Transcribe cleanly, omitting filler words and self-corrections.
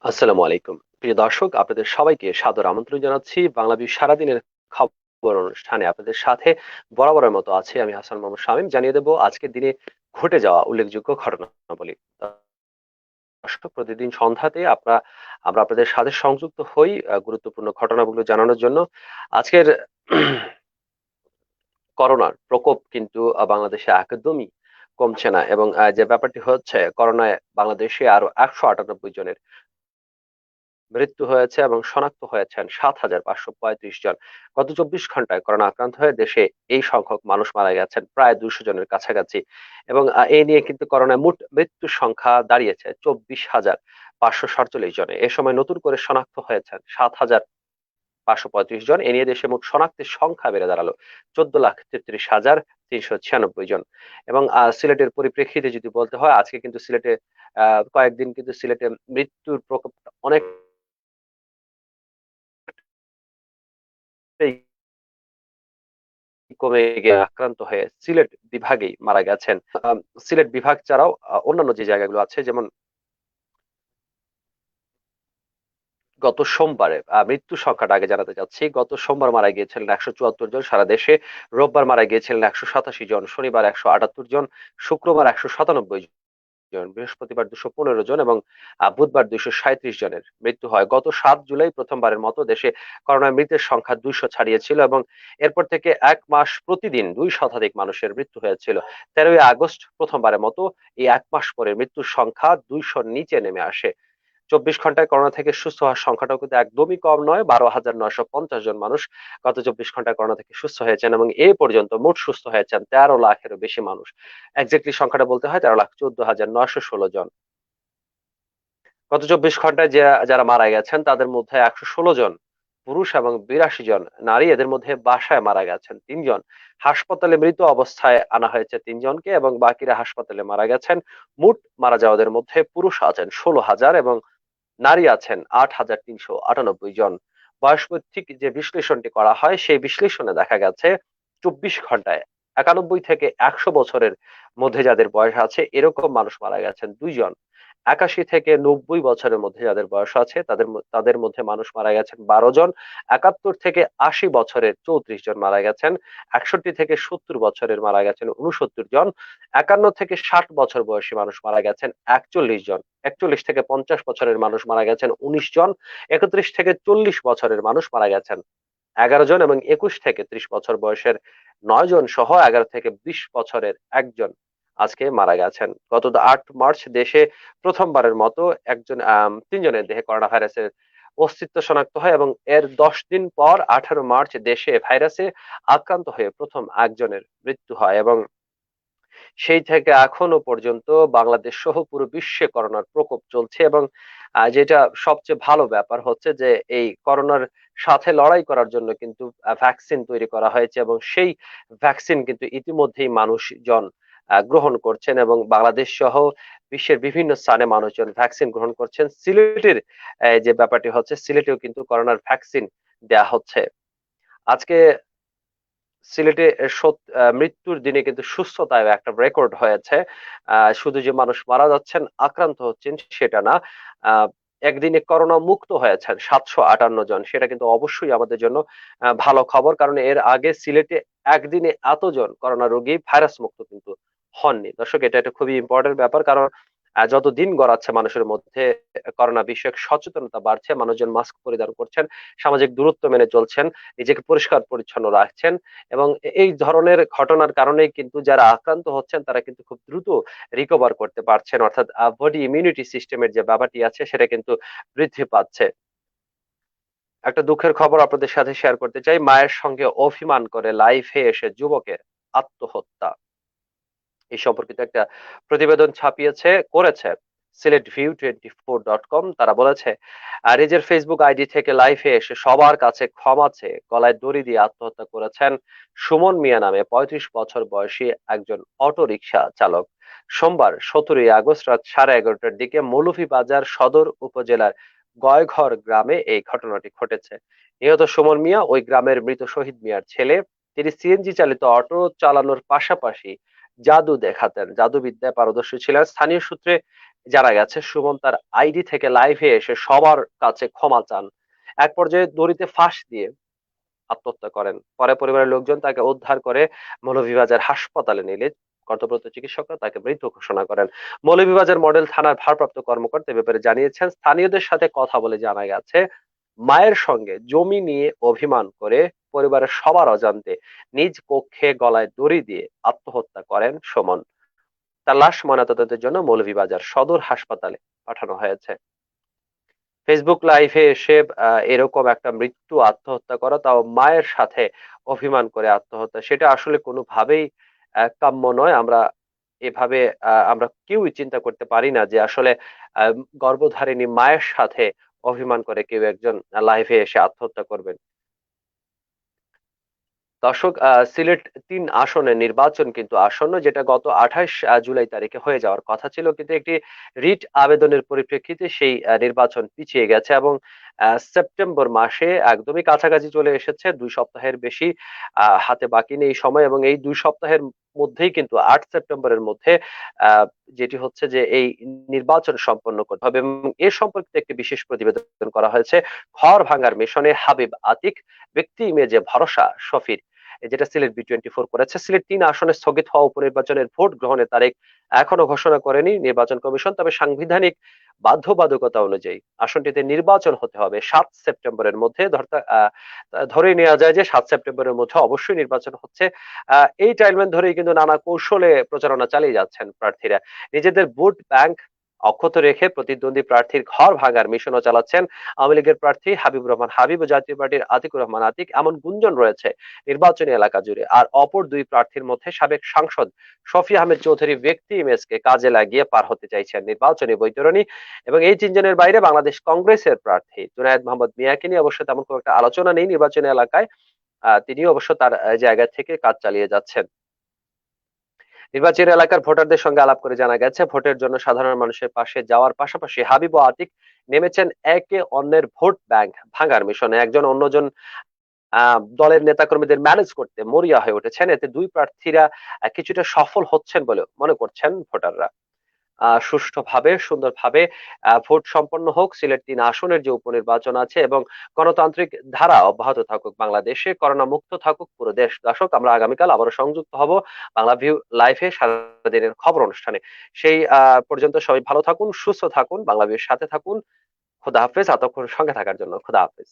আসসালামু আলাইকুম প্রিয় দর্শক, আপনাদের সবাইকে সাদর আমন্ত্রণ জানাচ্ছি বাংলাদেশ সারাদিনের খবর অনুষ্ঠানে। আপনাদের সাথে বরাবরের মতো আছে আমি হাসান মোহাম্মদ শামীম। জানিয়ে দেব আজকের দিনে ঘটে যাওয়া উল্লেখযোগ্য ঘটনাবলী। দর্শক, প্রতিদিন সন্ধ্যাতে আমরা আপনাদের সাথে সংযুক্ত হই গুরুত্বপূর্ণ ঘটনাগুলো জানানোর জন্য। আজকের করোনার প্রকোপ কিন্তু বাংলাদেশে একদমই কমছে না, এবং যে ব্যাপারটি হচ্ছে, করোনায় বাংলাদেশে আরো 198 জনের মৃত্যু হয়েছে এবং শনাক্ত হয়েছেন 7,535 জন। গত 24 ঘন্টায় করোনা আক্রান্ত হয়ে দেশে এই সংখ্যক মানুষ মারা গেছেন প্রায় 200 জনের কাছাকাছি। এবং এই নিয়ে কিন্তু করোনায় মোট মৃত্যুর সংখ্যা দাঁড়িয়েছে 24,547 জনে। এ সময় নতুন করে শনাক্ত হয়েছেন 7,535 জন। এ নিয়ে দেশে মোট শনাক্তের সংখ্যা বেড়ে দাঁড়ালো 14,33,396 জন। এবং সিলেটের পরিপ্রেক্ষিতে যদি বলতে হয়, আজকে কিন্তু সিলেটে কয়েকদিন কিন্তু সিলেটে মৃত্যুর প্রকোপটা অনেক কমে গিয়ে আক্রান্ত হয়ে সিলেট বিভাগেই মারা গেছেন। সিলেট বিভাগ ছাড়াও অন্যান্য যে জায়গাগুলো আছে, যেমন গত সোমবারে মৃত্যু সংখ্যাটা আগে জানাতে চাচ্ছি। গত সোমবার মারা গিয়েছিলেন 174 জন সারা দেশে, রোববার মারা গিয়েছিলেন 187 জন, শনিবার 178 জন, শুক্রবার 197 জন, বৃহস্পতিবার 215 জন এবং বুধবার 237 জনের মৃত্যু হয়। গত 7 জুলাই প্রথমবারের মতো দেশে করোনায় মৃতের সংখ্যা 200 ছাড়িয়েছিল, এবং এরপর থেকে এক মাস প্রতিদিন 2 শতাধিক মানুষের মৃত্যু হয়েছিল। 13ই আগস্ট প্রথমবারের মতো এই এক মাস পরে মৃত্যুর সংখ্যা 200-র নিচে নেমে আসে। 24 ঘন্টায় করোনা থেকে সুস্থ হওয়ার সংখ্যাটাও কিন্তু একদমই কম নয়। 12,950 জন মানুষ গত 24 ঘন্টায় করোনা থেকে সুস্থ হয়েছেন, এবং এ পর্যন্ত মোট সুস্থ হয়েছেন 13 লাখেরও বেশি মানুষ। এক্স্যাক্টলি সংখ্যাটা বলতে হয় 13,14,916 জন। গত 24 ঘন্টায় যারা মারা গেছেন তাদের মধ্যে 116 জন পুরুষ এবং 82 জন নারী। এদের মধ্যে বাসায় মারা গেছেন 3 জন। হাসপাতালে মৃত অবস্থায় আনা হয়েছে 3 জনকে, এবং বাকিরা হাসপাতালে মারা গেছেন। মোট মারা যাওয়াদের মধ্যে পুরুষ আছেন 16,000 এবং নারী আছেন 8,398 জন। বয়সভিত্তিক যে বিশ্লেষণটি করা হয়, সেই বিশ্লেষণে দেখা গেছে 24 ঘন্টায় 91 থেকে 100 বছরের মধ্যে যাদের বয়স আছে এরকম মানুষ মারা গেছেন 2 জন। 81 থেকে 90 বছরের মধ্যে যাদের বয়স আছে তাদের মধ্যে মানুষ মারা গেছেন 12 জন। 71 থেকে 80 বছরের 34 জন মারা গেছেন। 61 থেকে 70 বছরের মারা গেছেন 69 জন। 51 থেকে 60 বছর বয়সী মানুষ মারা গেছেন 41 জন। 41 থেকে 50 বছরের মানুষ মারা গেছেন 19 জন। 31 থেকে 40 বছরের মানুষ মারা গেছেন 11 জন, এবং 21 থেকে 30 বছর বয়সের 9 জন সহ 11 থেকে 20 বছরের 1 জন আজকে মারা গেছেন। গত 8 মার্চ দেশে প্রথমবারের মতো 3 জনের দেহে করোনা ভাইরাসের অস্তিত্ব শনাক্ত হয়, এবং এর 10 দিন পর 18 মার্চ দেশে ভাইরাসে আক্রান্ত হয়ে প্রথম 1 জনের মৃত্যু হয়। এবং সেই থেকে এখনো পর্যন্ত বাংলাদেশ সহ পুরো বিশ্বে করোনার প্রকোপ চলছে। এবং যেটা সবচেয়ে ভালো ব্যাপার হচ্ছে যে এই করোনার সাথে লড়াই করার জন্য কিন্তু ভ্যাকসিন তৈরি করা হয়েছে, এবং সেই ভ্যাকসিন কিন্তু ইতিমধ্যেই মানুষজন গ্রহণ করছেন, এবং বাংলাদেশ সহ বিশ্বের বিভিন্ন স্থানে মানুষজন ভ্যাকসিন গ্রহণ করছেন। সিলেটের যে ব্যাপারটি হচ্ছে, সিলেটেও কিন্তু করোনার ভ্যাকসিন দেয়া হচ্ছে। আজকে সিলেটে মৃত্যুর দিনে কিন্তু সুস্থতায় একটা রেকর্ড হয়েছে। শুধু যে মানুষ মারা যাচ্ছেন, আক্রান্ত হচ্ছেন সেটা না। আহ, একদিনে করোনা মুক্ত হয়েছেন 758 জন। সেটা কিন্তু অবশ্যই আমাদের জন্য ভালো খবর, কারণ এর আগে সিলেটে একদিনে এতজন করোনা রোগী ভাইরাস মুক্ত কিন্তু হননি। দর্শক, এটা একটা খুবই ইম্পর্টেন্ট ব্যাপার, কারণ যত দিন গড়াচ্ছে মানুষের মধ্যে করোনা বিষয়ক সচেতনতা বাড়ছে, মানুষজন মাস্ক পরিধান করছেন, সামাজিক দূরত্ব মেনে চলছেন, নিজেকে পরিষ্কার পরিচ্ছন্ন রাখছেন, এবং এই ধরনের ঘটনার কারণেই কিন্তু যারা আক্রান্ত হচ্ছেন তারা কিন্তু খুব দ্রুত রিকভার করতে পারছেন, অর্থাৎ বডি ইমিউনিটি সিস্টেমের যে ব্যাপারটি আছে সেটা কিন্তু বৃদ্ধি পাচ্ছে। একটা দুঃখের খবর আপনাদের সাথে শেয়ার করতে চাই। মায়ের সঙ্গে অভিমান করে লাইফে এসে যুবকের আত্মহত্যা, এই সম্পর্কিত একটা প্রতিবেদন করেছে Sylhet24.com। তারা বলেছে, নিজের ফেসবুক আইডি থেকে লাইভে এসে সবার কাছে ক্ষমা চেয়ে গলায় দড়ি দিয়ে আত্মহত্যা করেছেন সুমন মিয়া নামে 35 বছর বয়সী একজন অটো রিকশা চালক। সোমবার 17ই আগস্ট রাত 11:30টার দিকে মৌলভীবাজার সদর উপজেলার গয়ঘর গ্রামে এই ঘটনাটি ঘটেছে। নিহত সুমন মিয়া ওই গ্রামের মৃত শহীদ মিয়ার ছেলে। তিনি সিএনজি চালিত অটো চালানোর পাশাপাশি জাদুবিদ্যায় পারদর্শী ছিলেন। স্থানীয় সূত্রে জানা গেছে সুমন তার আইডি থেকে লাইভে এসে সবার কাছে ক্ষমা চান। এক পর্যায়ে দড়িতে ফাঁস দিয়ে আত্মহত্যা করেন। পরে পরিবারের লোকজন তাকে উদ্ধার করে মৌলভীবাজার হাসপাতালে নিলে কর্তব্যরত চিকিৎসকরা তাকে মৃত ঘোষণা করেন। মৌলভীবাজার মডেল থানার ভারপ্রাপ্ত কর্মকর্তা এ ব্যাপারে জানিয়েছেন, স্থানীয়দের সাথে কথা বলে জানা গেছে মায়ের সঙ্গে জমি নিয়ে অভিমান করে পরিবারের সবার অজান্তে নিজ কক্ষে গলায় দড়ি দিয়ে আত্মহত্যা করেন সুমন। তার লাশ ময়নাতদন্তের জন্য মৌলভীবাজার সদর হাসপাতালে পাঠানো হয়েছে। ফেসবুক লাইভে এসে এরকম একটা মৃত্যু, আত্মহত্যা করা, তাও মায়ের সাথে অভিমান করে আত্মহত্যা, সেটা আসলে কোনোভাবেই কাম্য নয়। আমরা এভাবে আমরা কেউই চিন্তা করতে পারি না যে আসলে আহ, গর্ভধারিণী মায়ের সাথে অভিমান করে কেউ একজন লাইভে এসে আত্মহত্যা করবেন। দর্শক, সিলেট ৩ আসনের নির্বাচন কিন্তু আসন্ন, যেটা গত ২৮ জুলাই তারিখে হয়ে যাওয়ার কথা ছিল, কিন্তু একটি রিট আবেদনের পরিপ্রেক্ষিতে সেই নির্বাচন পিছিয়ে গেছে এবং সেপ্টেম্বর মাসে একদমই কাছাকাছি চলে এসেছে। ২ সপ্তাহের বেশি হাতে বাকি নেই সময়, এবং এই ২ সপ্তাহের মধ্যেই কিন্তু ৮ সেপ্টেম্বরের মধ্যে আহ, যেটি হচ্ছে যে এই নির্বাচন সম্পন্ন করতে হবে, এবং এ সম্পর্কিত একটি বিশেষ প্রতিবেদন করা হয়েছে ঘর ভাঙার মিশনে হাবিব আতিক, ব্যক্তি ইমেজে ভরসা শফির, যেটা সিলেট B24 করেছে। সিলেট ৩ আসনে স্থগিত হওয়া উপনির্বাচনের ভোট গ্রহণের তারিখ এখনো ঘোষণা করেনি নির্বাচন কমিশন, তবে সাংবিধানিক বাধ্যবাধকতা অনুযায়ী আসনটিতে নির্বাচন হতে হবে ৭ সেপ্টেম্বরের মধ্যে। ধরে নেওয়া যায় যে ৭ সেপ্টেম্বরের মধ্যে অবশ্যই নির্বাচন হচ্ছে। এই টাইমলাইন ধরেই কিন্তু নানা কৌশলে প্রচারণা চালিয়ে যাচ্ছেন প্রার্থীরা। নিজেদের ভোট ব্যাংক অক্ষত রেখে প্রতিদ্বন্দ্বী প্রার্থীর ঘর ভাঙার মিশনও চালাচ্ছেন আওয়ামী লীগের প্রার্থী হাবিবুর রহমান হাবিব ও জাতীয় পার্টির আতিকুর রহমান আতিক, এমন গুঞ্জন রয়েছে নির্বাচনী এলাকা জুড়ে। আর অপর দুই প্রার্থীর মধ্যে সাবেক সাংসদ শফি আহমেদ চৌধুরী ব্যক্তি ইমেজকে কাজে লাগিয়ে পার হতে চাইছেন নির্বাচনী বৈতরণী। এবং এই তিনজনের বাইরে বাংলাদেশ কংগ্রেসের প্রার্থী জুনায়েদ মোহাম্মদ মিয়াকে নিয়ে অবশ্য তেমন কোনো একটা আলোচনা নেই নির্বাচনী এলাকায়। তিনিও অবশ্য তার জায়গা থেকে কাজ চালিয়ে যাচ্ছেন। নির্বাচনী এলাকার ভোটারদের সঙ্গে আলাপ করে জানা গেছে, ভোটের জন্য সাধারণ মানুষের পাশে যাওয়ার পাশাপাশি হাবিব ও আতিক নেমেছেন একে অন্যের ভোট ব্যাংক ভাঙার মিশনে। একজন অন্যজন দলের নেতাকর্মীদের ম্যানেজ করতে মরিয়া হয়ে উঠেছেন। এতে দুই প্রার্থীরা কিছুটা সফল হচ্ছেন বলে মনে করছেন ভোটাররা। সুষ্ঠুভাবে সুন্দরভাবে ভোট সম্পন্ন হোক, সিলেট ৩ আসনের যে উপনির্বাচন আছে, এবং গণতান্ত্রিক ধারা অব্যাহত থাকুক বাংলাদেশে, করোনা মুক্ত থাকুক পুরো দেশ। দর্শক, আমরা আগামীকাল আবারও সংযুক্ত হব বাংলা ভিউ লাইভে সারাদিনের খবর অনুষ্ঠানে। সেই পর্যন্ত সবাই ভালো থাকুন, সুস্থ থাকুন, বাংলা ভিউর সাথে থাকুন। খোদা হাফেজ। এতক্ষণ সঙ্গে থাকার জন্য খোদা হাফেজ।